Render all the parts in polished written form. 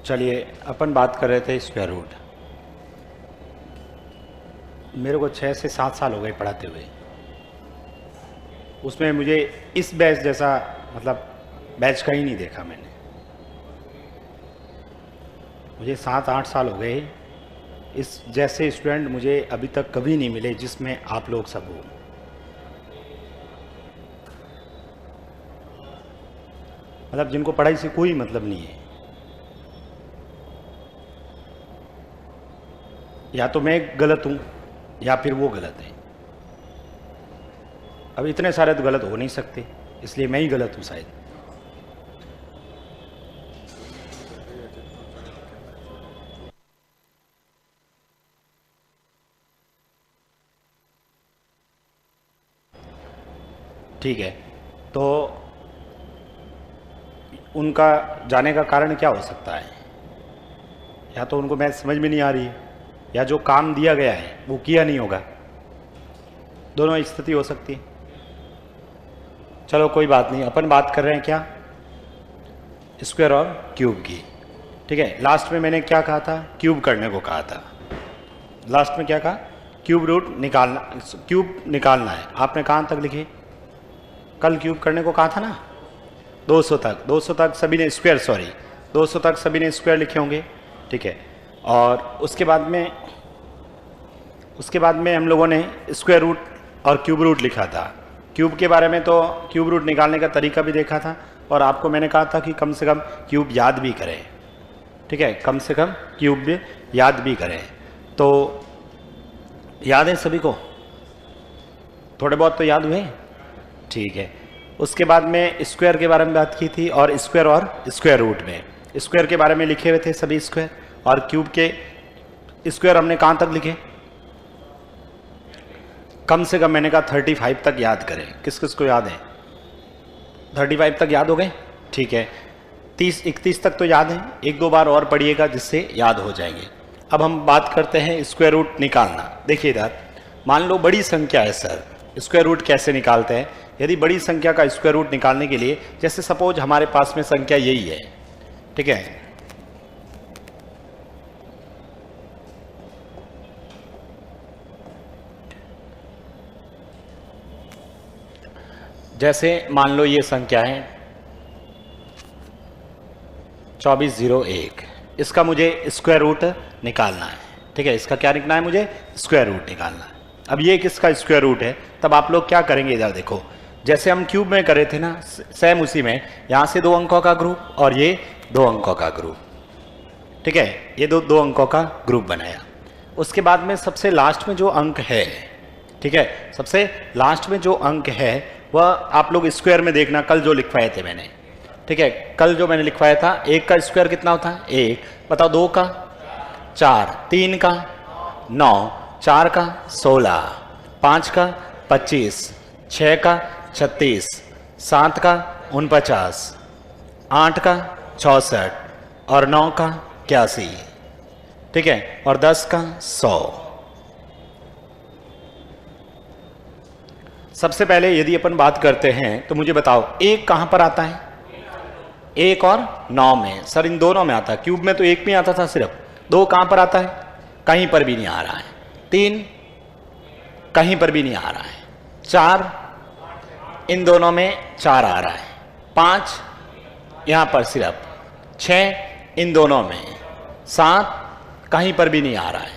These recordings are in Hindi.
चलिए अपन बात कर रहे थे स्क्वायर रूट। मेरे को 6 से 7 साल हो गए पढ़ाते हुए। उसमें मुझे इस बैच जैसा मतलब बैच कहीं नहीं देखा मैंने। मुझे 7-8 साल हो गए, इस जैसे स्टूडेंट मुझे अभी तक कभी नहीं मिले जिसमें आप लोग सब हो। मतलब जिनको पढ़ाई से कोई मतलब नहीं है। या तो मैं गलत हूं या फिर वो गलत है। अब इतने सारे तो गलत हो नहीं सकते, इसलिए मैं ही गलत हूं शायद। ठीक है, तो उनका जाने का कारण क्या हो सकता है? या तो उनको मैथ समझ में नहीं आ रही है, या जो काम दिया गया है वो किया नहीं होगा। दोनों स्थिति हो सकती है। चलो कोई बात नहीं, अपन बात कर रहे हैं क्या? स्क्वायर और क्यूब की। ठीक है, लास्ट में मैंने क्या कहा था? क्यूब करने को कहा था। लास्ट में क्या कहा? क्यूब रूट निकालना, क्यूब निकालना है। आपने कहाँ तक लिखे? कल क्यूब करने को कहा था ना, 200 तक। 200 तक सभी ने स्क्वायर, 200 तक सभी ने स्क्वायर लिखे होंगे। ठीक है, और उसके बाद में हम लोगों ने स्क्वायर रूट और क्यूब रूट लिखा था। क्यूब के बारे में तो क्यूब रूट निकालने का तरीका भी देखा था, और आपको मैंने कहा था कि कम से कम क्यूब याद भी करें। ठीक है, कम से कम क्यूब भी याद भी करें। तो याद है सभी को? थोड़े बहुत तो याद हुए? ठीक है, उसके बाद में स्क्वायर के बारे में बात की थी, और स्क्वायर रूट में स्क्वायर के बारे में लिखे हुए थे सभी स्क्वायर, और क्यूब के स्क्वायर हमने कहाँ तक लिखे? कम से कम मैंने कहा 35 तक याद करें। किस किस को याद है? 35 तक याद हो गए? ठीक है, 30-31 तक तो याद है। 1-2 बार और पढ़िएगा जिससे याद हो जाएंगे। अब हम बात करते हैं स्क्वायर रूट निकालना। देखिए इधर, मान लो बड़ी संख्या है सर, स्क्वायर रूट कैसे निकालते हैं? यदि बड़ी संख्या का स्क्वायर रूट निकालने के लिए, जैसे सपोज हमारे पास में संख्या यही है। ठीक है, जैसे मान लो ये संख्या है 2401, इसका मुझे स्क्वायर रूट निकालना है। ठीक है, इसका क्या निकालना है? मुझे स्क्वायर रूट निकालना है। अब ये किसका स्क्वायर रूट है? तब आप लोग क्या करेंगे? इधर देखो, जैसे हम क्यूब में करे थे ना, सेम उसी में यहाँ से 2 अंकों का ग्रुप और ये 2 अंकों का ग्रुप। ठीक है, ये दो अंकों का ग्रुप बनाया। उसके बाद में सबसे लास्ट में जो अंक है, ठीक है, सबसे लास्ट में जो अंक है वह आप लोग स्क्वायर में देखना, कल जो लिखवाए थे मैंने। ठीक है, कल जो मैंने लिखवाया था, 1 का स्क्वायर कितना होता है? 1। बताओ, 2 का 4, 3 का 9, 4 का 16, 5 का 25, 6 का 36, 7 का 49, 8 का 64 और 9 का 81। ठीक है, और 10 का 100। सबसे पहले यदि अपन बात करते हैं तो मुझे बताओ, 1 कहां पर आता है? 1 और 9 में। सर इन दोनों में आता है, क्यूब में तो 1 में आता था सिर्फ। 2 कहां पर आता है? कहीं पर भी नहीं आ रहा है। 3 कहीं पर भी नहीं आ रहा है। 4 इन दोनों में 4 आ रहा है। 5 यहां पर सिर्फ। 6 इन दोनों में। 7 कहीं पर भी नहीं आ रहा है।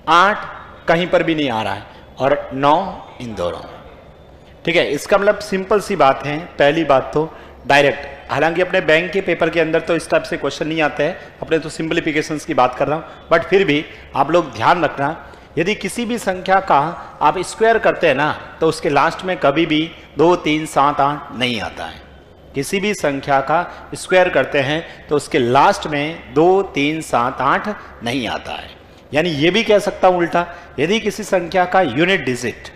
8 कहीं पर भी नहीं आ रहा है, और 9 इन दोनों में। ठीक है, इसका मतलब सिंपल सी बात है। पहली बात तो डायरेक्ट, हालांकि अपने बैंक के पेपर के अंदर तो इस टाइप से क्वेश्चन नहीं आते हैं, अपने तो सिंप्लीफिकेशंस की बात कर रहा हूं, बट फिर भी आप लोग ध्यान रखना, यदि किसी भी संख्या का आप स्क्वायर करते हैं ना, तो उसके लास्ट में कभी भी 2, 3, 7, 8 नहीं आता है। किसी भी संख्या का स्क्वायर करते हैं तो उसके लास्ट में 2, 3, 7, 8 नहीं आता है। यानी ये भी कह सकता हूं उल्टा, यदि किसी संख्या का यूनिट डिजिट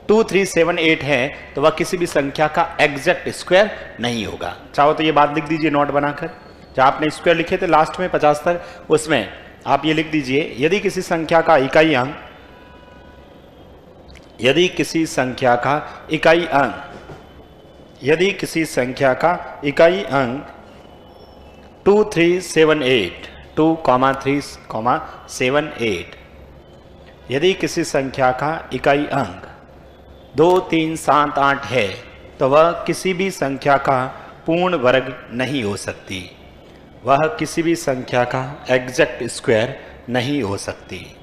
2, 3, 7, 8 है तो वह किसी भी संख्या का एग्जैक्ट स्क्वायर नहीं होगा। चाहो तो ये बात लिख दीजिए नोट बनाकर, जहां आपने स्क्वायर लिखे थे लास्ट में 50 तक, उसमें आप ये लिख दीजिए, यदि किसी संख्या का इकाई अंक, यदि किसी संख्या का इकाई अंक 2, 3, 7, 8 2,3,7,8। यदि किसी संख्या का इकाई अंक 2, 3, 7, 8 है तो वह किसी भी संख्या का पूर्ण वर्ग नहीं हो सकती। वह किसी भी संख्या का एग्जैक्ट स्क्वायर नहीं हो सकती।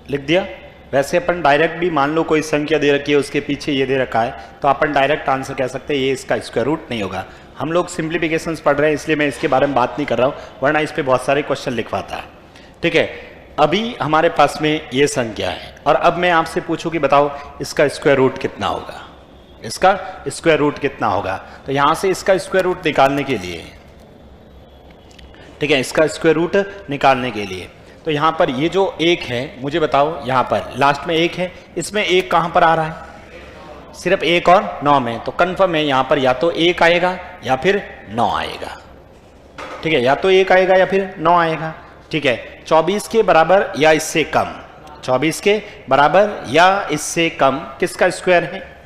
लिख दिया। वैसे अपन डायरेक्ट भी मान लो कोई संख्या दे रखी है उसके पीछे ये दे रखा है तो अपन डायरेक्ट आंसर कह सकते हैं ये इसका स्क्वायर रूट नहीं होगा। हम लोग सिंप्लीफिकेशंस पढ़ रहे हैं इसलिए मैं इसके बारे में बात नहीं कर रहा हूँ, वरना इस पे बहुत सारे क्वेश्चन लिखवाता है। ठीक है, अभी हमारे पास में ये संख्या है और अब मैं आपसे पूछूं कि बताओ इसका स्क्वायर रूट कितना होगा। इसका स्क्वायर रूट कितना होगा, तो यहां से इसका स्क्वायर रूट निकालने के लिए, ठीक है, इसका स्क्वायर रूट निकालने के लिए तो यहां पर ये जो एक है, मुझे बताओ यहां पर लास्ट में एक है, इसमें एक कहां पर आ रहा है, सिर्फ एक और 9 में, तो कंफर्म है यहां पर या तो एक आएगा या फिर 9 आएगा। ठीक है, या तो एक आएगा या फिर 9 आएगा। ठीक है, 24 के बराबर या इससे कम, 24 के बराबर या इससे कम किसका स्क्वायर है,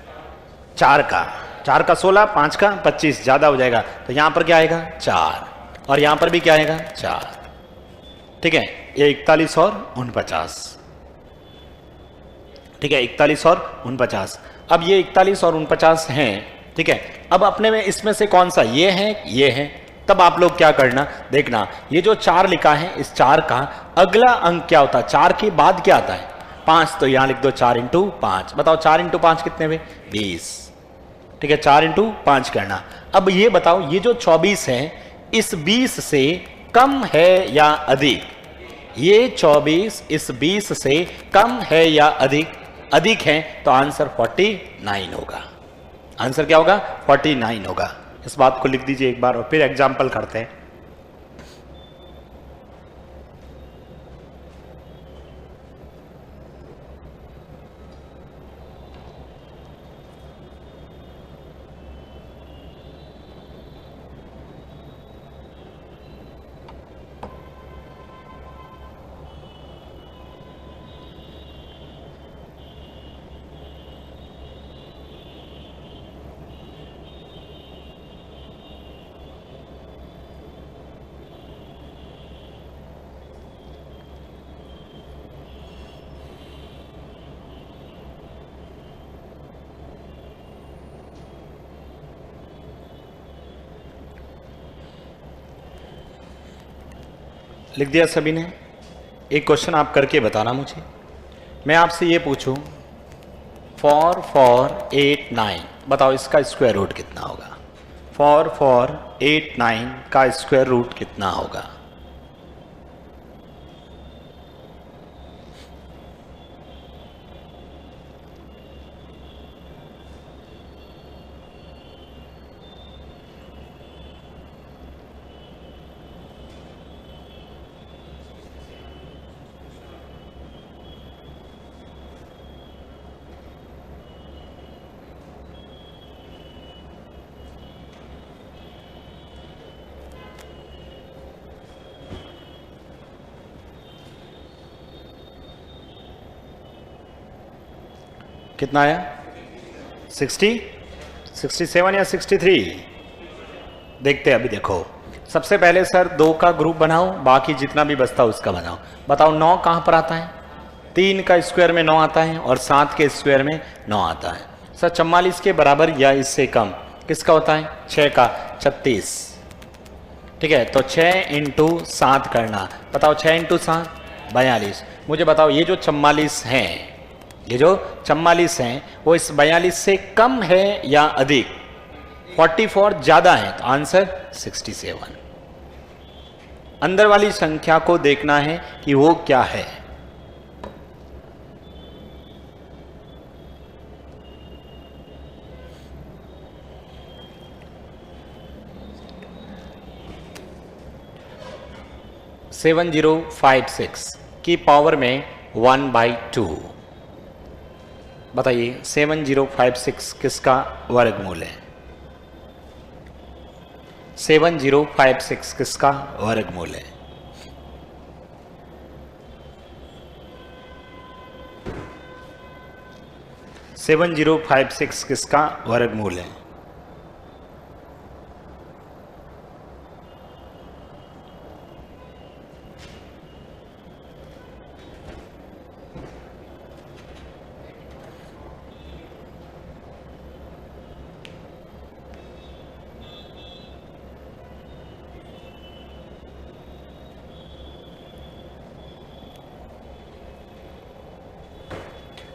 4 का। 4 का 16, 5 का 25, ज्यादा हो जाएगा तो यहां पर क्या आएगा 4 और यहां पर भी क्या आएगा 4। ठीक है, ये 41 और 49। ठीक है, 41 और 49। अब ये 41 और 49 हैं। ठीक है, अब अपने में इसमें से कौन सा ये है, तब आप लोग क्या करना, देखना ये जो 4 लिखा है इस 4 का अगला अंक क्या होता है, 4 के बाद क्या आता है 5, तो यहां लिख दो 4 इंटू 5। बताओ 4 इंटू 5 कितने हुए 20। ठीक है, 4 इंटू 5 करना। अब ये बताओ ये जो 24 है इस 20 से कम है या अधिक, ये 24 इस 20 से कम है या अधिक है, तो आंसर 49 होगा। आंसर क्या होगा 49 होगा। इस बात को लिख दीजिए एक बार और फिर एग्जाम्पल करते हैं। लिख दिया सभी ने। एक क्वेश्चन आप करके बताना मुझे। मैं आपसे ये पूछूं 4, 4, 8, 9, बताओ इसका स्क्वायर रूट कितना होगा। 4, 4, 8, 9 का स्क्वायर रूट कितना होगा। कितना आया 60, 67 या 63, देखते हैं अभी। देखो सबसे पहले सर 2 का ग्रुप बनाओ, बाकी जितना भी बचता है उसका बनाओ। बताओ 9 कहाँ पर आता है, 3 का स्क्वायर में 9 आता है और 7 के स्क्वायर में 9 आता है। सर 44 के बराबर या इससे कम किसका होता है, 6 का 36। ठीक है, तो 6 इंटू 7 करना। बताओ 6 इंटू 7 42। मुझे बताओ ये जो 44 हैं, ये जो 44 हैं वो इस 42 से कम है या अधिक, 44 ज्यादा है, तो आंसर 67। अंदर वाली संख्या को देखना है कि वो क्या है। सेवन 7056 की पावर में 1/2। बताइए 7056 किसका वर्गमूल है। 7056 किसका वर्गमूल है। 7056 किसका वर्गमूल है?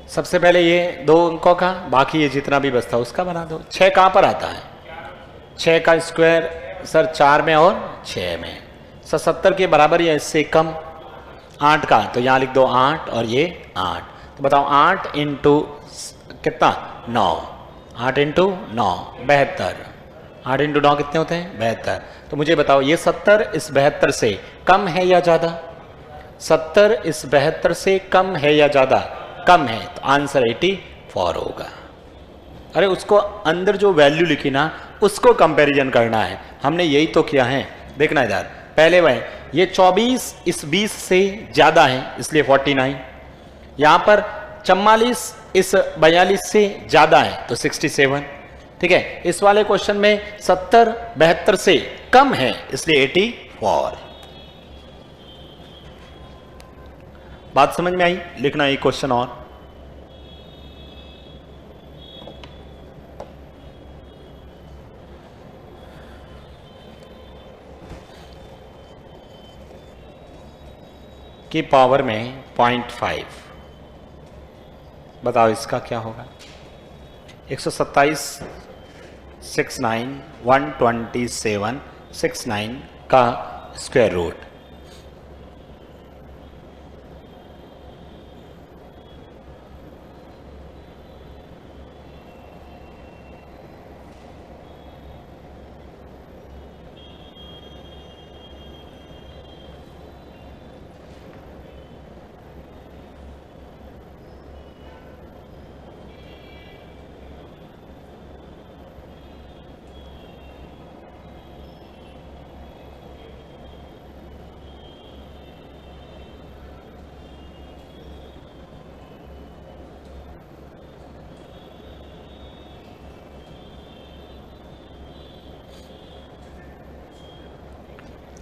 सबसे पहले ये 2 अंकों का, बाकी ये जितना भी बचता है उसका बना दो। 6 कहाँ पर आता है? 6 का स्क्वायर सर 4 में और 6 में। 70 के बराबर या इससे कम। 8 का तो यहाँ लिख दो 8 और ये 8। तो बताओ 8 इंटू कितना? 9। 8 इंटू 9 72। 8 इंटू 9 कितने होते हैं? 72। तो मुझे बताओ ये 70 इस 72 से कम है या ज़्यादा? 70 इस 72 से कम है या ज़्यादा? कम है, तो आंसर 84 होगा। अरे उसको अंदर जो वैल्यू लिखी ना उसको कंपैरिजन करना है, हमने यही तो किया है। देखना इधर, पहले वह ये 24 इस 20 से ज़्यादा है इसलिए 49। यहाँ पर 44 इस 42 से ज़्यादा है तो 67। ठीक है, इस वाले क्वेश्चन में 70 72 से कम है इसलिए 84। बात समझ में आई? लिखना एक क्वेश्चन और। की पावर में 0.5, बताओ इसका क्या होगा? 127 69 127 69 का स्क्वायर रूट।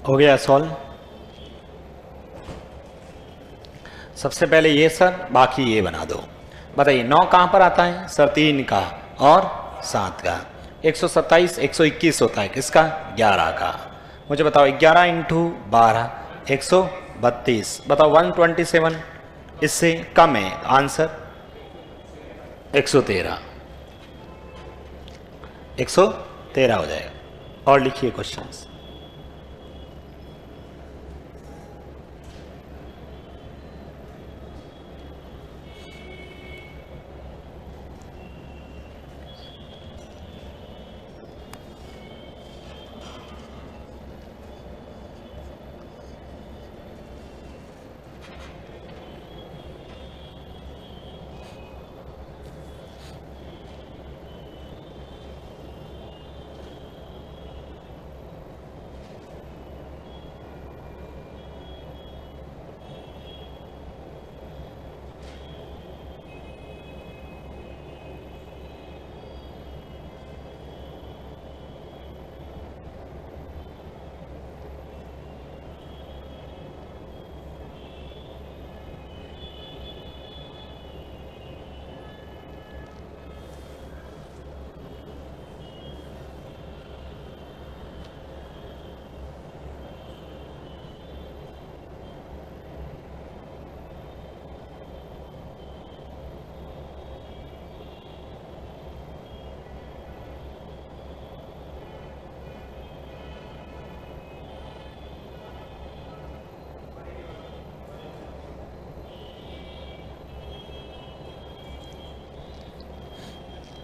हो गया सॉल्व। सबसे पहले ये सर, बाकी ये बना दो। बताइए 9 कहाँ पर आता है? सर 3 का और 7 का। 127 121 होता है किसका? 11 का। मुझे बताओ 11 इंटू 12 132। बताओ 127 इससे कम है, आंसर 113। 113 हो जाएगा। और लिखिए क्वेश्चंस।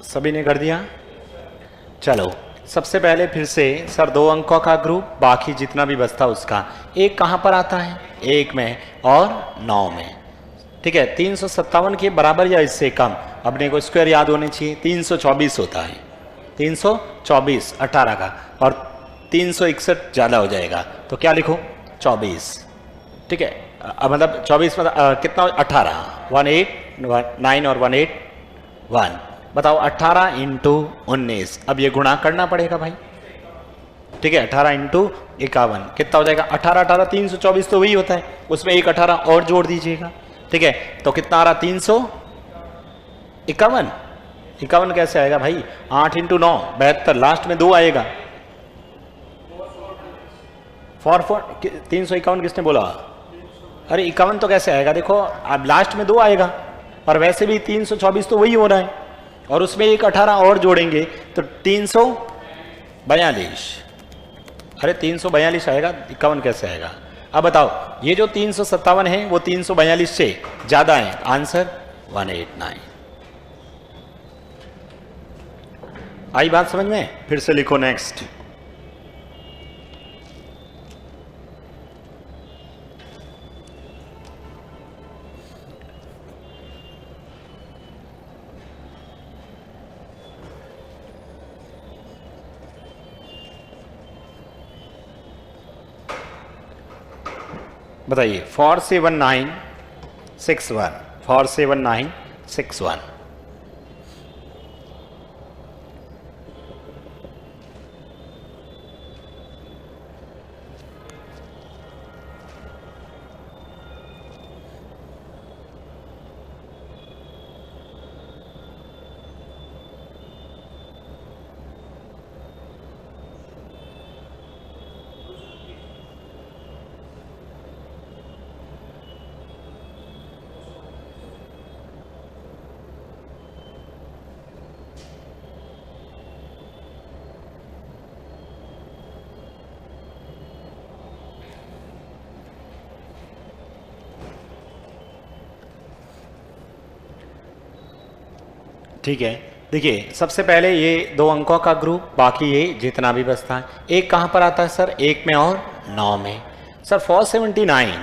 सभी ने कर दिया? चलो सबसे पहले फिर से सर 2 अंकों का ग्रुप, बाकी जितना भी बचता उसका। 1 कहाँ पर आता है? 1 में और 9 में। ठीक है, 357 के बराबर या इससे कम। अपने को स्क्वायर याद होने चाहिए। 324 होता है, 324 18 का, और 361 ज़्यादा हो जाएगा तो क्या लिखो? 24। ठीक है, मतलब 24 मतलब कितना? 18। 18 9 और 18 1। बताओ 18 इंटू 19, अब ये गुणा करना पड़ेगा भाई, ठीक है। 18 इंटू 51 कितना हो जाएगा? 18 18 324 तो वही होता है, उसमें एक 18 और जोड़ दीजिएगा, ठीक है। तो कितना आ रहा? 351। 51 कैसे आएगा भाई? 8 इंटू 9 72, लास्ट में 2 आएगा। 351 किसने बोला? अरे 51 तो कैसे आएगा? देखो अब लास्ट में 2 आएगा, और वैसे भी 324 तो वही हो रहा है, और उसमें एक 18 और जोड़ेंगे तो 342। अरे 342 आएगा, 51 कैसे आएगा? अब बताओ, ये जो 357 है वो 342 से ज्यादा है, आंसर 189। आई बात समझ में? फिर से लिखो नेक्स्ट। बताइए 47961, 47961। ठीक है, देखिए सबसे पहले ये 2 अंकों का ग्रुप, बाकी ये जितना भी बचता है। एक कहाँ पर आता है सर? 1 में और 9 में। सर 479,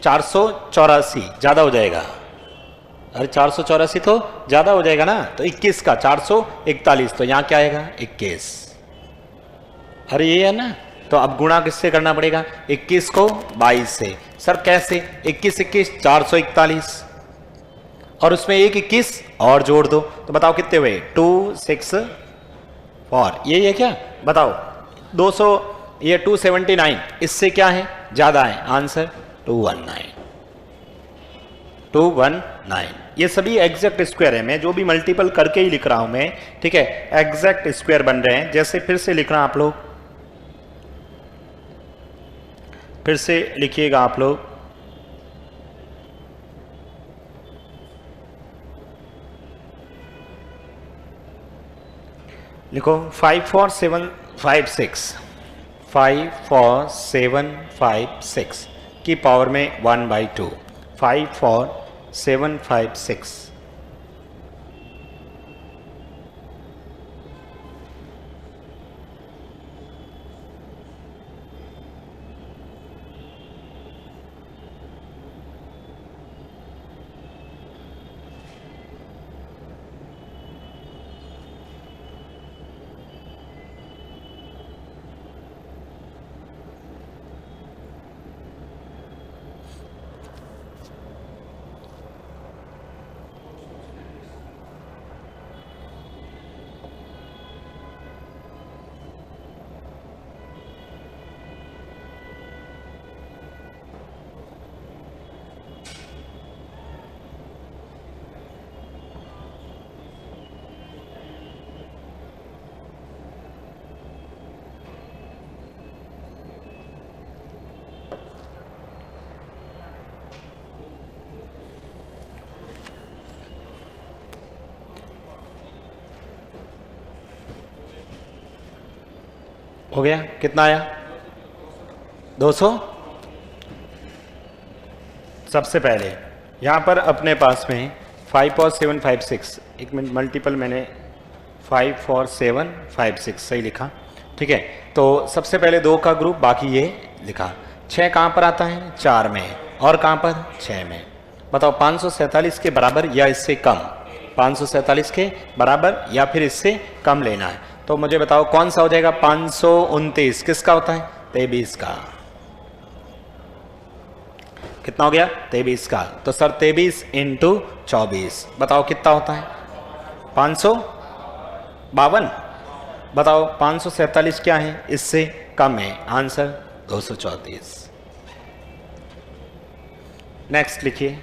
484 ज़्यादा हो जाएगा। अरे 484 तो ज़्यादा हो जाएगा ना, तो 21 का 441, तो यहाँ क्या आएगा? 21। अरे ये है ना, तो अब गुणा किससे करना पड़ेगा? 21 को 22 से। सर कैसे? 21 21 441, और उसमें एक 21 और जोड़ दो, तो बताओ कितने हुए? 264। ये है क्या? बताओ 200, ये 279, इससे क्या है? ज्यादा है, आंसर 219। 219। ये सभी एग्जैक्ट स्क्वायर है, मैं जो भी मल्टीपल करके ही लिख रहा हूं मैं, ठीक है। एग्जैक्ट स्क्वायर बन रहे हैं। जैसे फिर से लिख रहा आप लोग, फिर से लिखिएगा आप लोग, लिखो 54756, 54756 की पावर में 1/2, 54756। हो गया? कितना आया? 200। सबसे पहले यहाँ पर अपने पास में 54756, एक मिनट, मल्टीपल मैंने 54756 सही लिखा, ठीक है। तो सबसे पहले 2 का ग्रुप, बाकी ये लिखा। 6 कहाँ पर आता है? 4 में, और कहाँ पर? 6 में। बताओ 547 के बराबर या इससे कम? 547 के बराबर या फिर इससे कम लेना है, तो मुझे बताओ कौन सा हो जाएगा? 529 किसका होता है? 23 का। कितना हो गया? 23 का। तो सर 23 इंटू 24 बताओ कितना होता है? 552। बताओ 547 क्या है, इससे कम है, आंसर 234। नेक्स्ट लिखिए।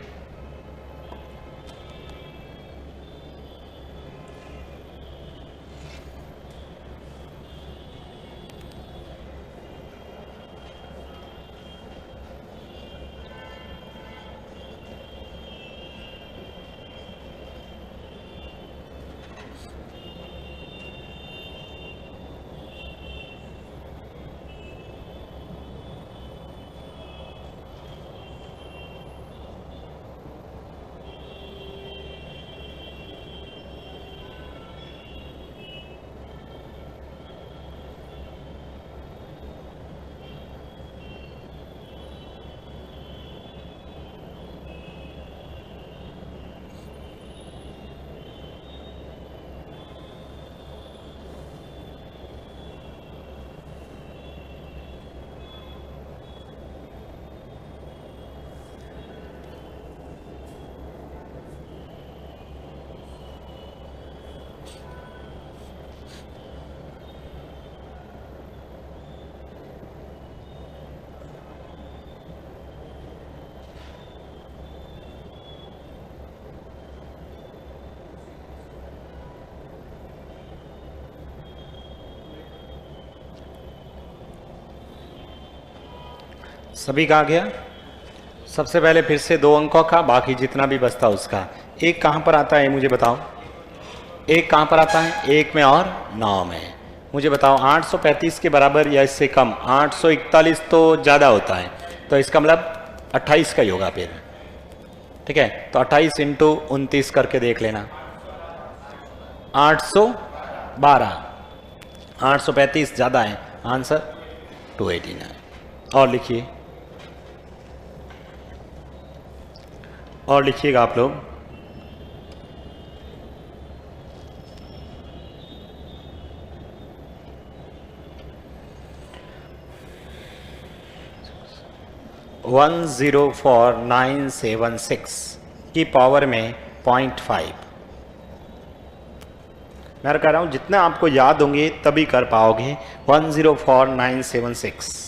सभी का आ गया। सबसे पहले फिर से 2 अंकों का, बाकी जितना भी बचता उसका। एक कहाँ पर आता है मुझे बताओ, एक कहाँ पर आता है, 1 में और 9 में। मुझे बताओ 835 के बराबर या इससे कम, 841 तो ज़्यादा होता है, तो इसका मतलब 28 का ही होगा फिर। ठीक है, तो 28 इंटू 29 करके देख लेना, 812। 835 ज़्यादा है, आंसर 289। और लिखिए, और लिखिएगा आप लोग। वन 104,976 की पावर में 0.5। मैं कह रहा हूं जितना आपको याद होंगे तभी कर पाओगे। 104,976।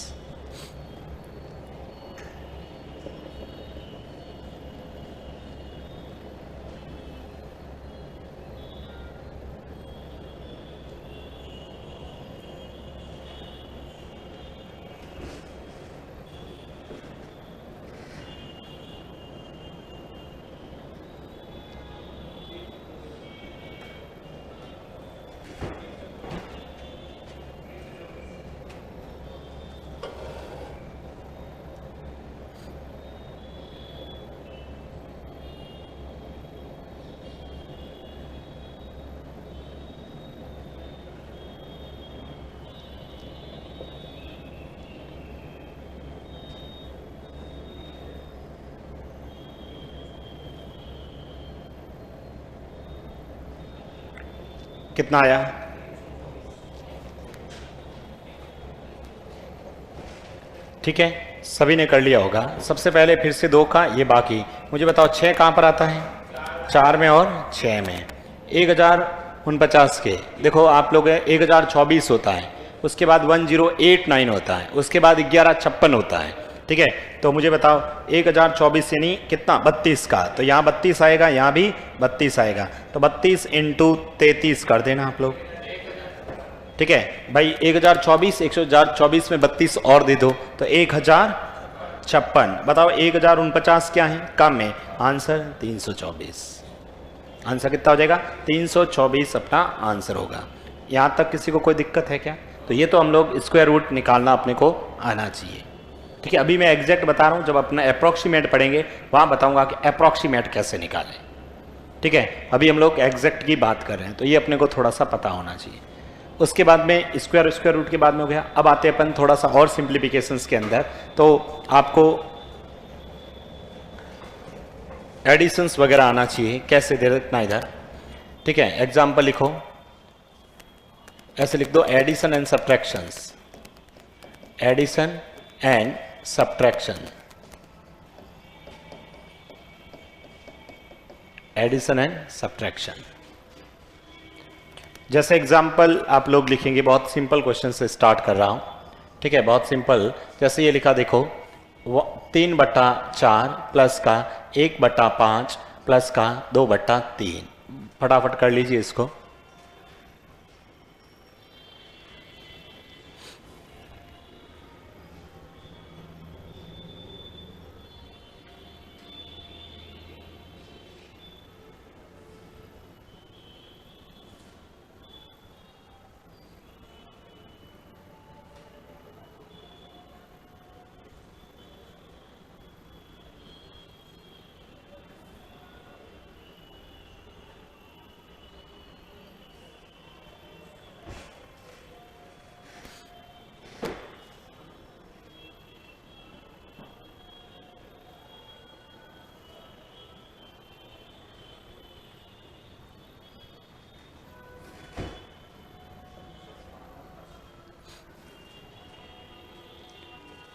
कितना आया? ठीक है, सभी ने कर लिया होगा। सबसे पहले फिर से 2 का, ये बाकी। मुझे बताओ 6 कहाँ पर आता है, 4 में और 6 में। 1049 के देखो आप लोग, 1024 होता है, उसके बाद 1089 होता है, उसके बाद 1156 होता है। ठीक है, तो मुझे बताओ 1024 यानी कितना, 32 का, तो यहाँ 32 आएगा, यहाँ भी 32 आएगा, तो 32 इंटू 33 कर देना आप लोग। ठीक है भाई, 1024, 1024 में 32 और दे दो तो 1056। बताओ 1049 क्या है, कम है, आंसर 324। आंसर कितना हो जाएगा, 324 अपना आंसर होगा। यहाँ तक किसी को कोई दिक्कत है क्या? तो ये तो हम लोग स्क्वायर रूट निकालना अपने को आना चाहिए। ठीक है, अभी मैं एग्जैक्ट बता रहा हूँ, जब अपना अप्रॉक्सीमेट पढ़ेंगे वहाँ बताऊँगा कि अप्रॉक्सीमेट कैसे निकालें। ठीक है, अभी हम लोग एग्जैक्ट की बात कर रहे हैं, तो ये अपने को थोड़ा सा पता होना चाहिए। उसके बाद में स्क्वायर रूट के बाद में हो गया। अब आते हैं अपन थोड़ा सा और सिंप्लीफिकेशंस के अंदर, तो आपको एडिशंस वगैरह आना चाहिए, कैसे दे रखना इधर। ठीक है, एग्जाम्पल लिखो, ऐसे लिख दो, addition and subtractions, addition and subtraction, addition and subtraction. जैसे एग्जाम्पल आप लोग लिखेंगे, बहुत सिंपल क्वेश्चन से स्टार्ट कर रहा हूँ, ठीक है, बहुत सिंपल। जैसे ये लिखा देखो, 3/4 प्लस का 1/5 प्लस का 2/3। फटाफट कर लीजिए इसको।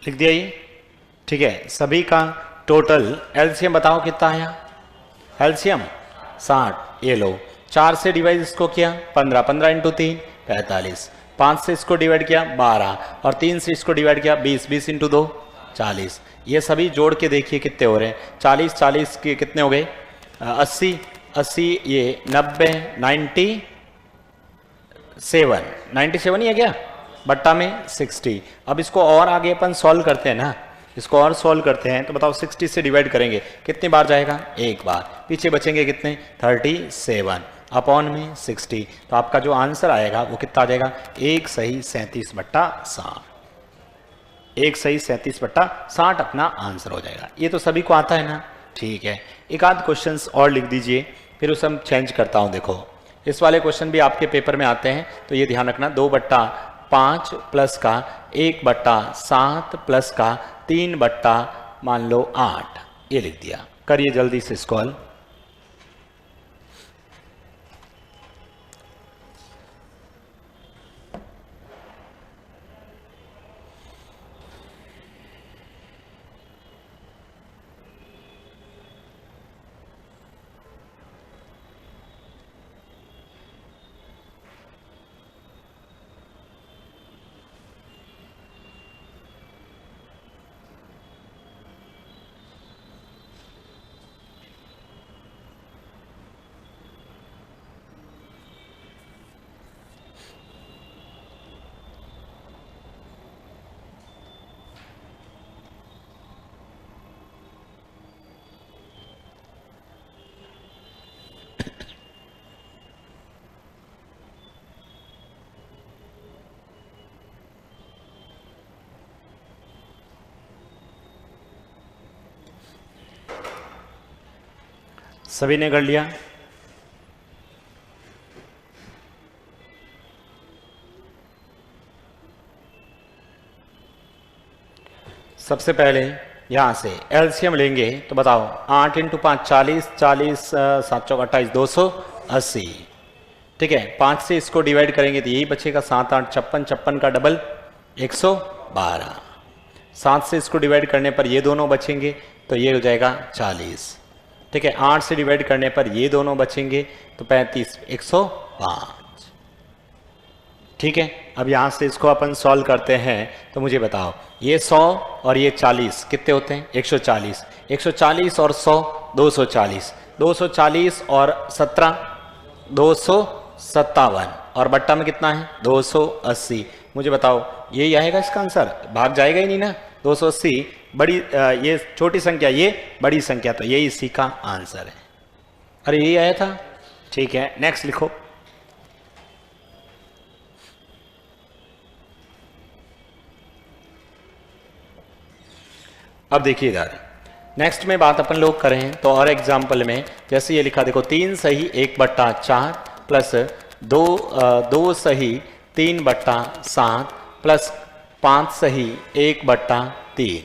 लिख दिया ये, ठीक है। सभी का टोटल एलसीएम बताओ कितना आया। एलसीएम 60। ये लो, 4 से डिवाइड इसको किया 15, 15 इंटू 3 45, 5 से इसको डिवाइड किया 12 और 3 से इसको डिवाइड किया 20, 20 इंटू 2 40। ये सभी जोड़ के देखिए कितने हो रहे हैं। 40 40 के कितने हो गए, 80 80, ये 90 97, 97 ही है क्या, बट्टा में 60। अब इसको और आगे अपन सॉल्व करते हैं ना, इसको और सॉल्व करते हैं तो बताओ 60 से डिवाइड करेंगे कितनी बार जाएगा, एक बार। पीछे बचेंगे कितने, 37 अपॉन में 60। तो आपका जो आंसर आएगा वो कितना आ जाएगा, 1 सही 37/60। 1 सही 37/60 अपना आंसर हो जाएगा। ये तो सभी को आता है ना, ठीक है। एक आध क्वेश्चन और लिख दीजिए, फिर उसे हम चेंज करता हूँ। देखो इस वाले क्वेश्चन भी आपके पेपर में आते हैं, तो ये ध्यान रखना। 2/5 प्लस का 1/7 प्लस का 3/8, ये लिख दिया। करिए जल्दी से इसको हल। सभी ने कर लिया। सबसे पहले यहां से एलसीएम लेंगे तो बताओ, 8 इंटू 5 40, 40 7 चौक 28, 280। ठीक है, 5 से इसको डिवाइड करेंगे तो यही बचेगा 7 8 56, 56 का डबल 112। 7 से इसको डिवाइड करने पर ये दोनों बचेंगे तो ये हो जाएगा 40। ठीक है, 8 से डिवाइड करने पर ये दोनों बचेंगे तो 35, 105। ठीक है, अब यहां से इसको अपन सॉल्व करते हैं तो मुझे बताओ, ये 100 और ये 40 कितने होते हैं, 140। 140 और 100 240, 240 और 17 257 और बट्टा में कितना है 280। मुझे बताओ यही आएगा इसका आंसर, भाग जाएगा ही नहीं ना। 280 बड़ी ये छोटी संख्या, ये बड़ी संख्या, तो यही इसी का आंसर है। अरे यही आया था, ठीक है। नेक्स्ट लिखो। अब देखिए इधर नेक्स्ट में बात अपन लोग करें तो और एग्जाम्पल में जैसे ये लिखा देखो, 3 सही 1/4 प्लस 2 सही 3/7 प्लस 5 सही 1/3।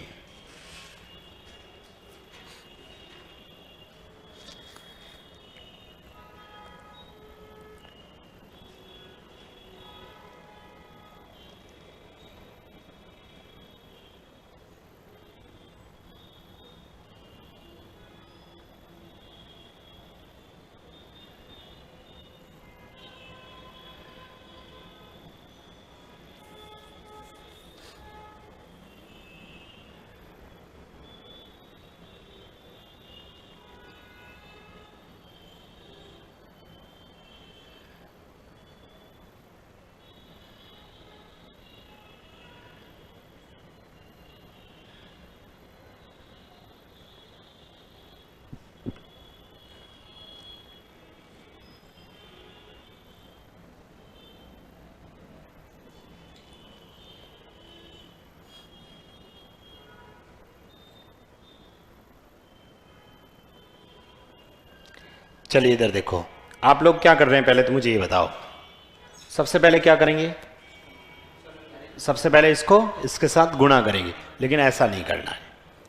चलिए इधर देखो, आप लोग क्या कर रहे हैं पहले तो मुझे ये बताओ। सबसे पहले क्या करेंगे, सबसे पहले इसको इसके साथ गुणा करेंगे, लेकिन ऐसा नहीं करना है,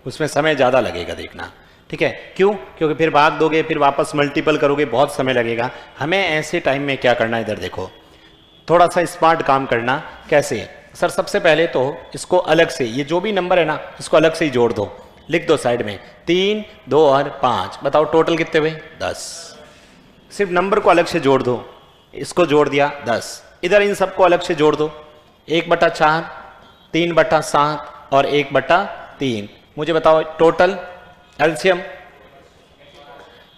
उसमें समय ज़्यादा लगेगा देखना, ठीक है। क्यों? क्योंकि फिर भाग दोगे, फिर वापस मल्टीपल करोगे, बहुत समय लगेगा। हमें ऐसे टाइम में क्या करना है, इधर देखो, थोड़ा सा स्मार्ट काम करना। कैसे सर? सबसे पहले तो इसको अलग से, ये जो भी नंबर है ना, इसको अलग से ही जोड़ दो, लिख दो साइड में 3, 2 और 5। बताओ टोटल कितने हुए? 10। सिर्फ नंबर को अलग से जोड़ दो, इसको जोड़ दिया 10। इधर इन सबको अलग से जोड़ दो, 1/4, 3/7 और 1/3। मुझे बताओ टोटल एलसीएम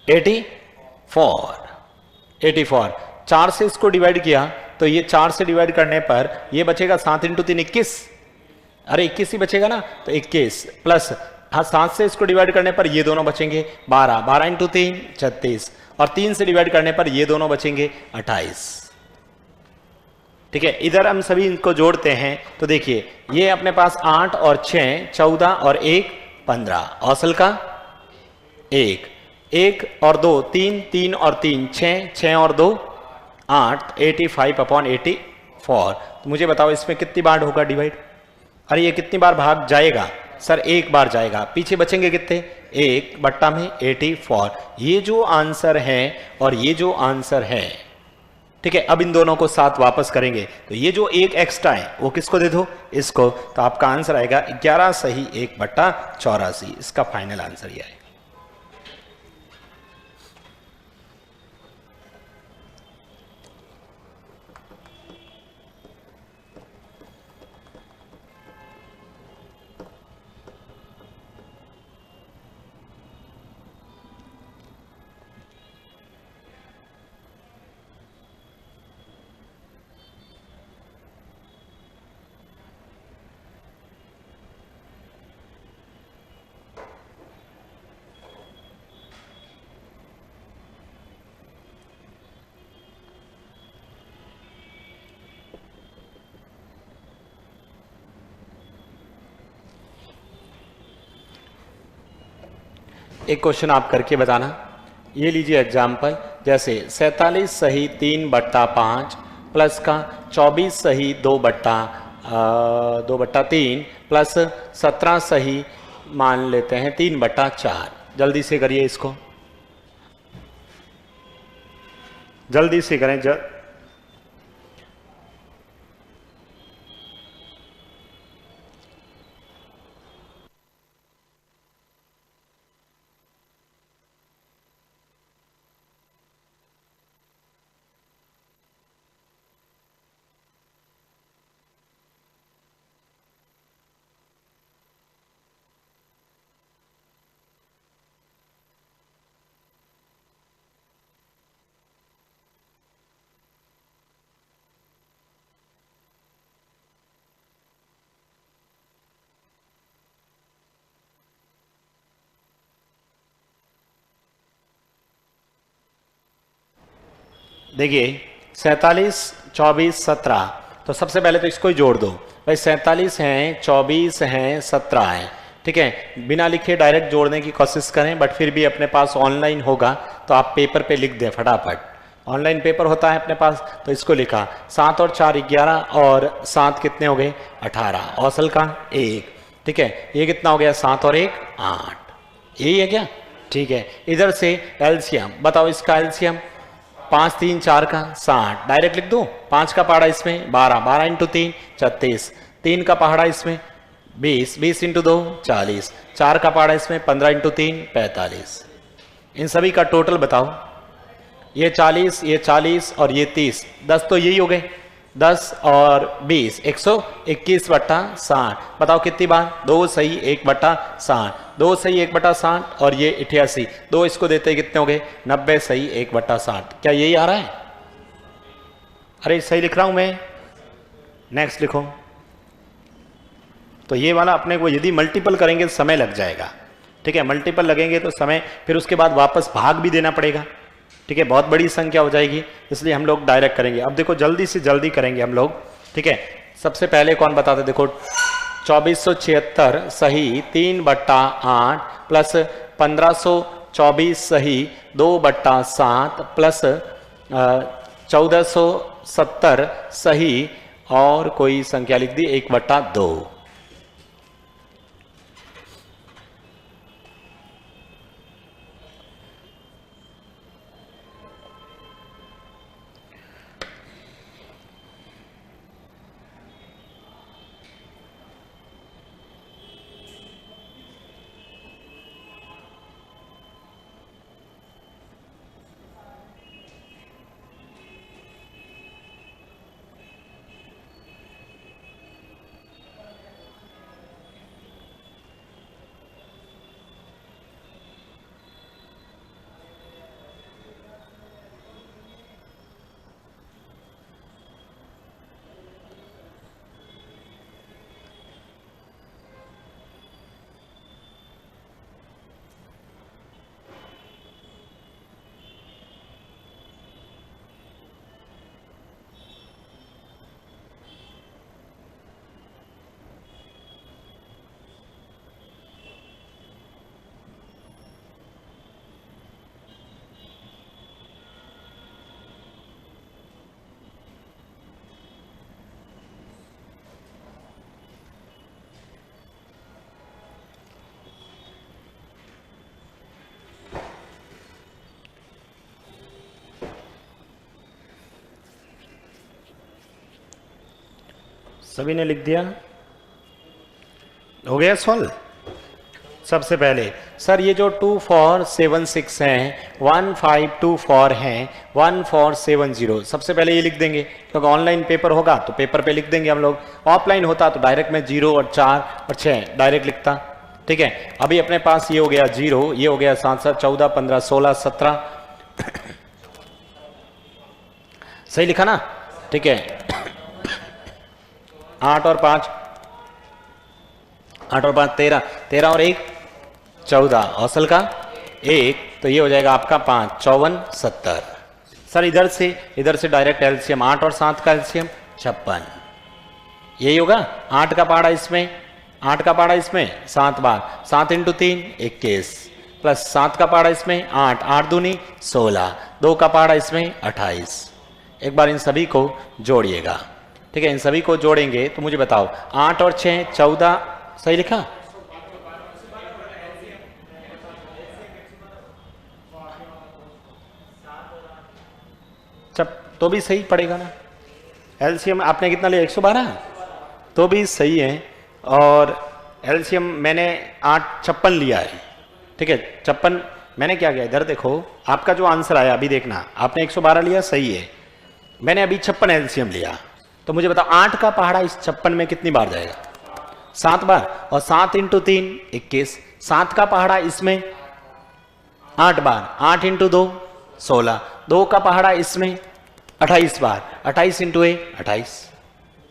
84। 4 से इसको डिवाइड किया तो ये 4 से डिवाइड करने पर ये बचेगा 7 × 3 21। अरे 21 ही बचेगा ना, तो 21 प्लस, हाँ 7 से इसको डिवाइड करने पर ये दोनों बचेंगे 12। 12 × 3 36 और 3 से डिवाइड करने पर ये दोनों बचेंगे 28। ठीक है, इधर हम सभी इनको जोड़ते हैं तो देखिए ये अपने पास 8 और 6 14 और 1 15। औसल का 1 और 2 3, 3 और 3 6, 6 और 2 8, 85/84। तो मुझे बताओ इसमें कितनी बार होगा डिवाइड? अरे ये कितनी बार भाग जाएगा सर? एक बार जाएगा। पीछे बचेंगे कितने? 1/84। ये जो आंसर है और ये जो आंसर है, ठीक है। अब इन दोनों को साथ वापस करेंगे तो ये जो एक एक्स्ट्रा है वो किसको दे दो? इसको। तो आपका आंसर आएगा 11 सही 1/84। इसका फाइनल आंसर ये आएगा। एक क्वेश्चन आप करके बताना। ये लीजिए एग्जाम्पल, जैसे 47 सही 3/5 प्लस का 24 सही 2/3 प्लस 17 सही मान लेते हैं 3/4। जल्दी से करिए इसको, जल्दी से करें। देखिए 47 24 17, तो सबसे पहले तो इसको ही जोड़ दो भाई। 47 हैं, 24 हैं, 17 हैं, ठीक है। बिना लिखे डायरेक्ट जोड़ने की कोशिश करें, बट फिर भी अपने पास ऑनलाइन होगा तो आप पेपर पे लिख दें फटाफट। ऑनलाइन पेपर होता है अपने पास, तो इसको लिखा 7 और 4 11 और 7 कितने हो गए? 18। औसल का 1, ठीक है। ये कितना हो गया? 7 और 1 8। यही है क्या? ठीक है। इधर से एलसीएम बताओ, इसका एलसीएम 5 3 4 का 60। डायरेक्ट लिख दूं, 5 का पहाड़ा इसमें 12, 12 × 3 36, 3 का पहाड़ा इसमें 20, 20 × 2 40, 4 का पहाड़ा इसमें 15 × 3 45। इन सभी का टोटल बताओ। ये 40, ये 40 और ये 30, 10 तो यही हो गए। 10 और 20 121/60। बताओ कितनी बार? 2 सही 1/60, 2 सही 1/60 और ये 88, 2 इसको देते ही कितने हो गए? 90 सही 1/60। क्या यही आ रहा है? अरे सही लिख रहा हूं मैं। नेक्स्ट लिखो। तो ये वाला अपने को यदि मल्टीपल करेंगे तो समय लग जाएगा, ठीक है। मल्टीपल लगेंगे तो समय, फिर उसके बाद वापस भाग भी देना पड़ेगा, ठीक है। बहुत बड़ी संख्या हो जाएगी, इसलिए हम लोग डायरेक्ट करेंगे। अब देखो जल्दी से जल्दी करेंगे हम लोग, ठीक है। सबसे पहले कौन बताते? देखो 2476 सही 3/8 प्लस 1500 24 सही 2/7 प्लस 1470 सही और कोई संख्या लिख दी 1/2। सभी ने लिख दिया? हो गया सॉल्व? सबसे पहले सर ये जो 2476 हैं 1524 हैं 1470, सबसे पहले ये लिख देंगे क्योंकि ऑनलाइन पेपर होगा तो पेपर पे लिख देंगे हम लोग। ऑफलाइन होता तो डायरेक्ट में 0 और 4 और 6 डायरेक्ट लिखता। ठीक है, अभी अपने पास ये हो गया 0, ये हो गया 7 7 14 15 16 17 सही लिखा ना? ठीक है, 8 और 5 13 13 और 1 14 औसल का 1, तो ये हो जाएगा आपका 5 54 70। सर इधर से डायरेक्ट एलसीएम 8 और 7 का एलसीएम 56, यही होगा। 8 का पहाड़ा इसमें 7 बार 7 × 3 21 प्लस 7 का पहाड़ा इसमें 8 8 दूनी 16, 2 का पहाड़ा इसमें 28। एक बार इन सभी को जोड़िएगा। ठीक है, इन सभी को जोड़ेंगे तो मुझे बताओ 8 और 6 14 सही लिखा? तो भी सही पड़ेगा ना। एलसीएम आपने कितना लिया 112, तो भी सही है। और एलसीएम मैंने 56 लिया है। ठीक है, 56 मैंने क्या किया, इधर देखो आपका जो आंसर आया अभी देखना, आपने 112 लिया सही है, मैंने अभी 56 एलसीएम लिया। तो मुझे बताओ 8 का पहाड़ा इस 56 में कितनी बार जाएगा? 7 बार। और 7 × 3 21, 7 का पहाड़ा इसमें 8 बार, 8 × 2 16, 2 का पहाड़ा इसमें 28 बार, 28 × 1 28।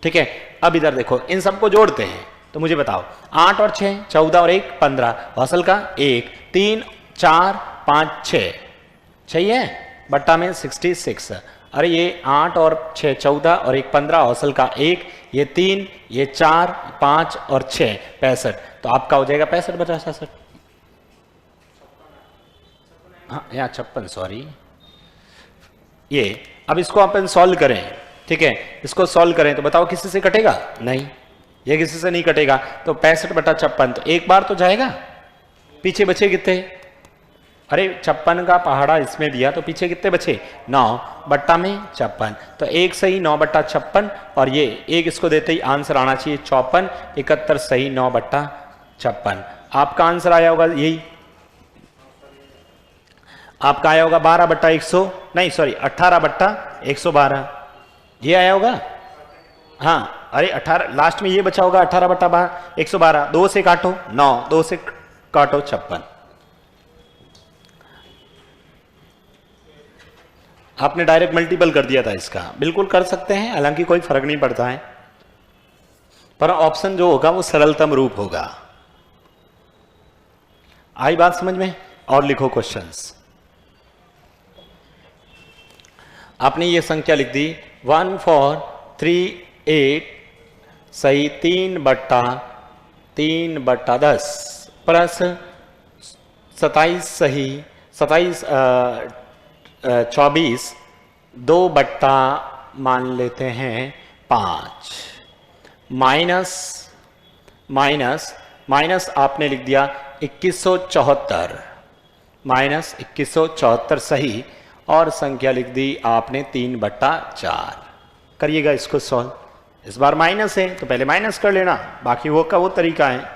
ठीक है, अब इधर देखो इन सबको जोड़ते हैं तो मुझे बताओ 8 और 6 14 और 1 15 हौसल का 1 3 4 5 6 सही है, बट्टा में 66। अरे ये 8 और 6 14 और 1 15 हौसल का 1, ये 3 ये 4 5 और 6 65, तो आपका हो जाएगा 65 बटा 66। हाँ यहाँ 56 सॉरी। ये अब इसको अपन सॉल्व करें। ठीक है, इसको सॉल्व करें तो बताओ किसी से कटेगा? नहीं, ये किसी से नहीं कटेगा। तो 65 बटा 56, तो एक बार तो जाएगा, पीछे बचे कितने? अरे 56 का पहाड़ा इसमें दिया तो पीछे कितने बचे? 9 बट्टा में 56, तो एक सही 9 बट्टा 56 और ये एक इसको देते ही आंसर आना चाहिए 54, 71 सही 9 बट्टा 56। आपका आंसर आया होगा यही, आपका आया होगा 12 बट्टा 100 नहीं सॉरी 18 बट्टा 112, ये आया होगा। हाँ अरे 18 लास्ट में ये बचा होगा 18 बट्टा 112, 2 से काटो 9, 2 से काटो 56। आपने डायरेक्ट मल्टीपल कर दिया था इसका, बिल्कुल कर सकते हैं, हालांकि कोई फर्क नहीं पड़ता है, पर ऑप्शन जो होगा वो सरलतम रूप होगा। आई बात समझ में? और लिखो क्वेश्चंस। आपने ये संख्या लिख दी 1438 सही 3 बट्टा 10 प्लस 27 सही 27 24 2 बट्टा मान लेते हैं 5 माइनस माइनस माइनस आपने लिख दिया 2174 माइनस 2174 सही और संख्या लिख दी आपने 3 बट्टा 4। करिएगा इसको सॉल्व। इस बार माइनस है तो पहले माइनस कर लेना, बाकी वो का वो तरीका है।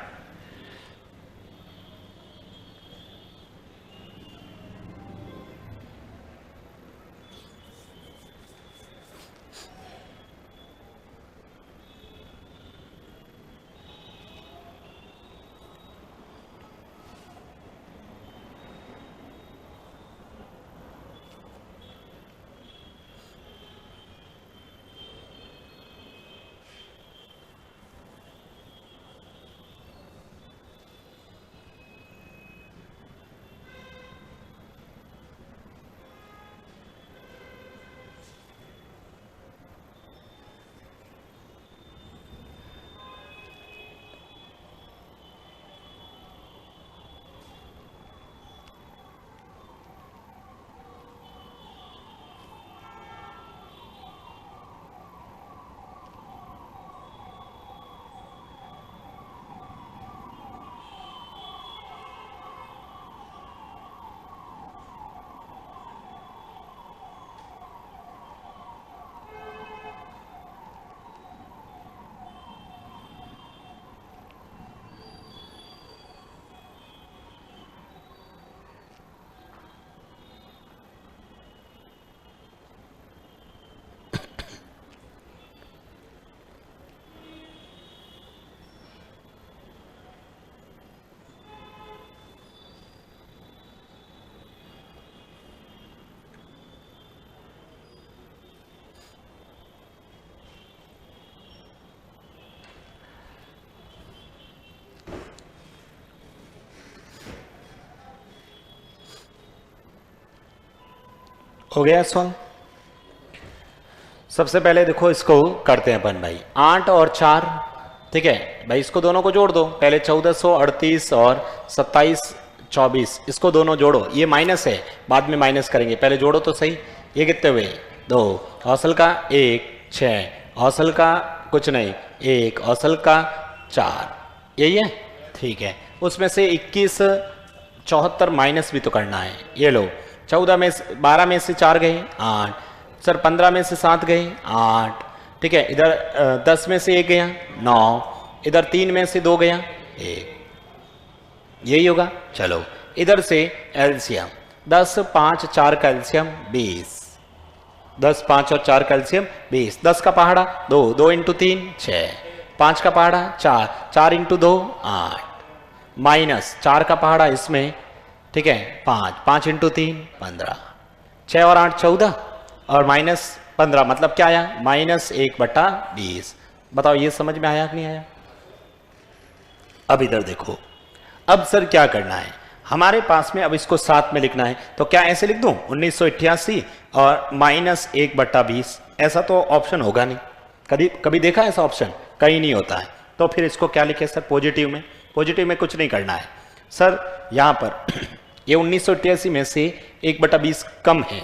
हो गया सॉल्व। सबसे पहले देखो इसको करते हैं अपन भाई 8 और 4, ठीक है भाई, इसको दोनों को जोड़ दो। पहले 1438 और 2724 इसको दोनों जोड़ो। ये माइनस है, बाद में माइनस करेंगे, पहले जोड़ो तो सही। ये कितने हुए 2, औसल का 1 6, औसल का कुछ नहीं 1, औसल का 4, यही है ठीक है। उसमें से 21 74 माइनस भी तो करना है। ये लो 12 में से 4 गए 8, सर 15 में से 7 गए 8, ठीक है। इधर 10 में से 1 गया 9, इधर 3 में से 2 गया 1, यही होगा। चलो इधर से एलसीएम 10 5 4 का एलसीएम 20, 10 5 और 4 का एलसीएम 20। 10 का पहाड़ा 2, 2 इंटू 3 6, 5 का पहाड़ा 4, 4 इंटू 2 8, माइनस 4 का पहाड़ा इसमें, ठीक है 5, 5 इंटू 3 15, 6 और 8 14 और माइनस 15 मतलब क्या आया -1/20। बताओ ये समझ में आया कि नहीं आया? अब इधर देखो, अब सर क्या करना है हमारे पास में, अब इसको साथ में लिखना है तो क्या ऐसे लिख दूं 1988 और -1/20। ऐसा तो ऑप्शन होगा नहीं, कभी कभी देखा ऐसा ऑप्शन कहीं नहीं होता है। तो फिर इसको क्या लिखे सर पॉजिटिव में? पॉजिटिव में कुछ नहीं करना है सर, यहां पर ये 1988 में से 1/20 कम है,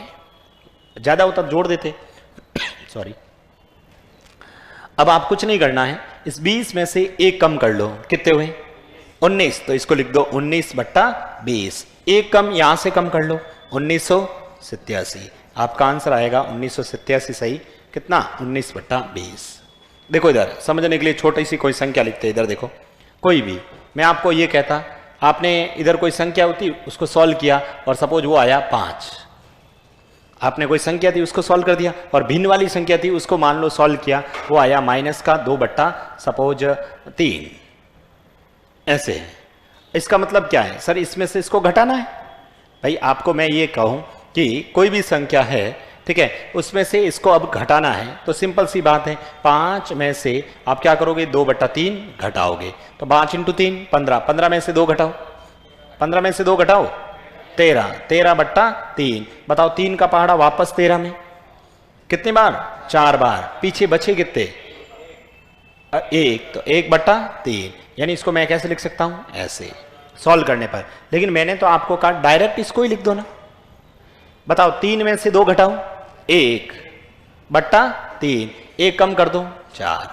ज्यादा होता जोड़ देते सॉरी। अब आप कुछ नहीं करना है, इस 20 में से 1 कम कर लो, कितने हुए 19, तो इसको लिख दो 19/20। 1 कम यहां से कम कर लो 1987, आपका आंसर आएगा 1987 सही। कितना 19/20। देखो इधर समझने के लिए छोटी सी कोई संख्या लिखते हैं। इधर देखो कोई भी, मैं आपको ये कहता आपने इधर कोई संख्या होती उसको सॉल्व किया और सपोज वो आया 5, आपने कोई संख्या थी उसको सॉल्व कर दिया, और भिन्न वाली संख्या थी उसको मान लो सॉल्व किया, वो आया -2/3। ऐसे है। इसका मतलब क्या है सर, इसमें से इसको घटाना है। भाई आपको मैं ये कहूं कि कोई भी संख्या है, ठीक है, उसमें से इसको अब घटाना है तो सिंपल सी बात है, 5 में से आप क्या करोगे 2/3 घटाओगे, तो 5 इंटू 3 15, 15 में से 2 घटाओ, 15 में से 2 घटाओ 13, 13/3। बताओ 3 का पहाड़ा वापस 13 में, कितनी बार 4 बार, पीछे बचे कितने 1, तो 1/3। यानी इसको मैं कैसे लिख सकता हूं ऐसे, सॉल्व करने पर। लेकिन मैंने तो आपको कहा डायरेक्ट इसको ही लिख दो ना। बताओ 3 में से 2 घटाओ 1 बट्टा 3, 1 कम कर दो 4,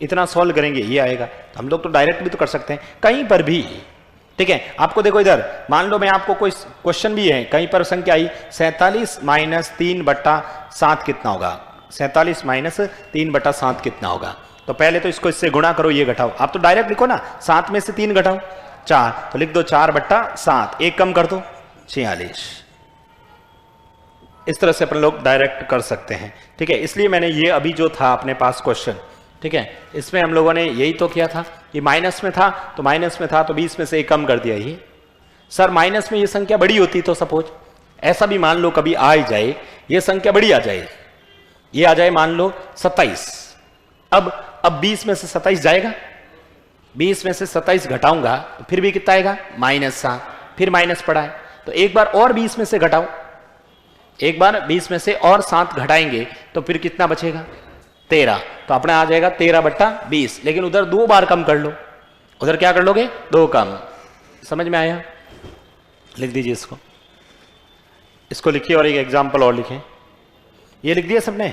इतना सॉल्व करेंगे ये आएगा। तो हम लोग तो डायरेक्ट भी तो कर सकते हैं कहीं पर भी, ठीक है। आपको देखो इधर मान लो मैं आपको कोई क्वेश्चन भी है, कहीं पर संख्या आई 47 माइनस 3 बट्टा 7 कितना होगा, 47 माइनस 3 बट्टा 7 कितना होगा। तो पहले तो इसको इससे गुणा करो, ये घटाओ। आप तो डायरेक्ट लिखो ना, 7 में से 3 घटाओ 4, तो लिख दो 4 बट्टा 7, 1 कम कर दो 46। इस तरह से अपन लोग डायरेक्ट कर सकते हैं, ठीक है। इसलिए मैंने ये अभी जो था अपने पास क्वेश्चन, ठीक है, इसमें हम लोगों ने यही तो किया था। ये माइनस में था तो माइनस में था तो 20 में से 1 कम कर दिया। ये सर माइनस में ये संख्या बड़ी होती तो सपोज ऐसा भी मान लो कभी आ ही जाए, ये संख्या बड़ी आ जाए, ये आ जाए मान लो 27। अब 20 में से 27 जाएगा, 20 में से 27 घटाऊंगा तो फिर भी कितना आएगा -7, फिर माइनस पड़ा है। तो एक बार और 20 में से घटाओ, एक बार 20 में से और 7 घटाएंगे तो फिर कितना बचेगा 13। तो अपना आ जाएगा 13 बट्टा 20। लेकिन उधर 2 बार कम कर लो, उधर क्या कर लोगे 2 कम। समझ में आया? लिख दीजिए इसको, इसको लिखिए और एक एग्जाम्पल और लिखें। ये लिख दिया सबने?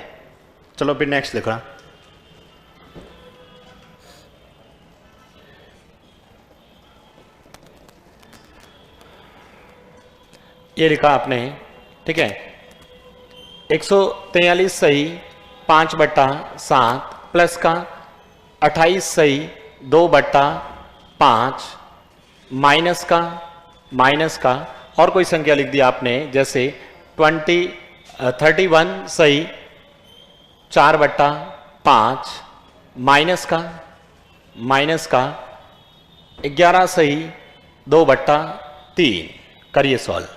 चलो फिर नेक्स्ट लिख रहा। ये लिखा आपने, ठीक है। 143 सही 5 बट्टा 7 प्लस का 28 सही 2 बट्टा 5 माइनस का और कोई संख्या लिख दी आपने, जैसे 31 सही 4 बट्टा 5 माइनस का 11 सही 2 बट्टा 3। करिए सॉल्व।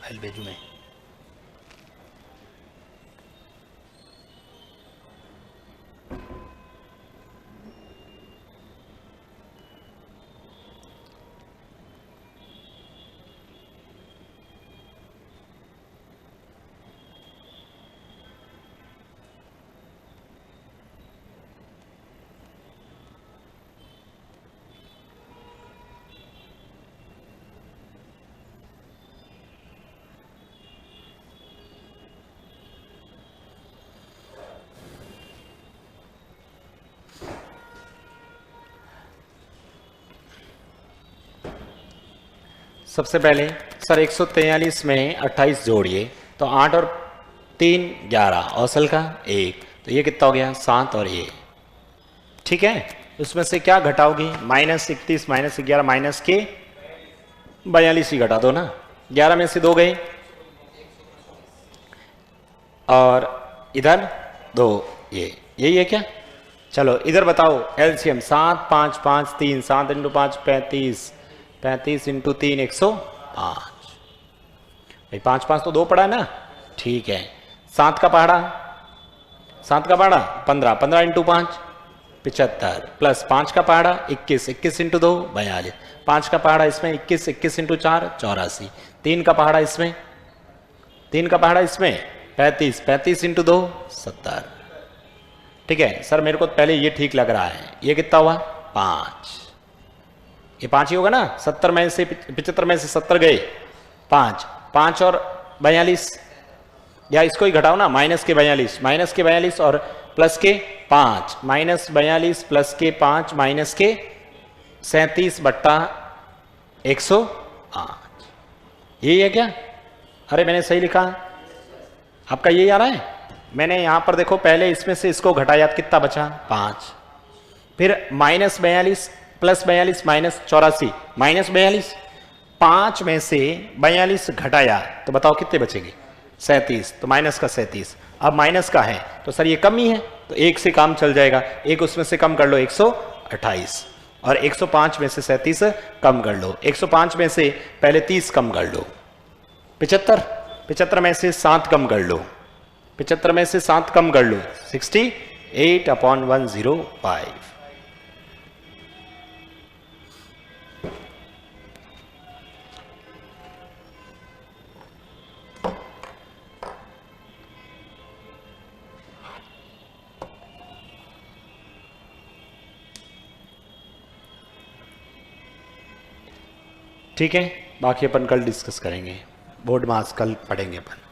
फाइल भेजू मैं। सबसे पहले सर 143 में 28 जोड़िए, तो 8 और 3 11 औसल का 1, तो ये कितना हो गया 7 और ये, ठीक है। उसमें से क्या घटाओगी -31 -11 माइनस के 42 ही घटा दो ना, 11 में से 2 गए और इधर 2, ये यही है क्या। चलो इधर बताओ एलसीएम 7 5 5 3 7 × 5 35 35 × 3 105। भाई 5 5 तो 2 पड़ा है ना, ठीक है। 7 का पहाड़ा 15 15 × 5 75 प्लस 5 का पहाड़ा 21 21 × 2 42 5 का पहाड़ा इसमें 21 21 × 4 84 3 का पहाड़ा इसमें 35 35 × 2 70। ठीक है सर मेरे को पहले ये ठीक लग रहा है, ये कितना हुआ 5, ये 5 ही होगा ना। 70 में से 75 में से 70 गए 5 और 42, या इसको ही घटाओ ना, -42 और प्लस के 5 माइनस 42 प्लस के 5 माइनस के 37 बट्टा 108। यही है क्या? अरे मैंने सही लिखा, आपका यही आ रहा है? मैंने यहां पर देखो पहले इसमें से इसको घटाया, कितना बचा? 5। फिर माइनस 42 प्लस 42 माइनस 84 माइनस 42, 5 में से 42 घटाया तो बताओ कितने बचेंगे? 37, तो माइनस का 37। अब माइनस का है तो सर ये कम ही है, तो एक से काम चल जाएगा, एक उसमें से कम कर लो 128, और 105 में से 37 कम कर लो, 105 में से पहले 30 कम कर लो, 75, 75 में से 7 कम कर लो, 75 में से 7 कम कर लो, 68/105। ठीक है, बाकी अपन कल डिस्कस करेंगे, बोर्ड मार्क्स कल पढ़ेंगे अपन।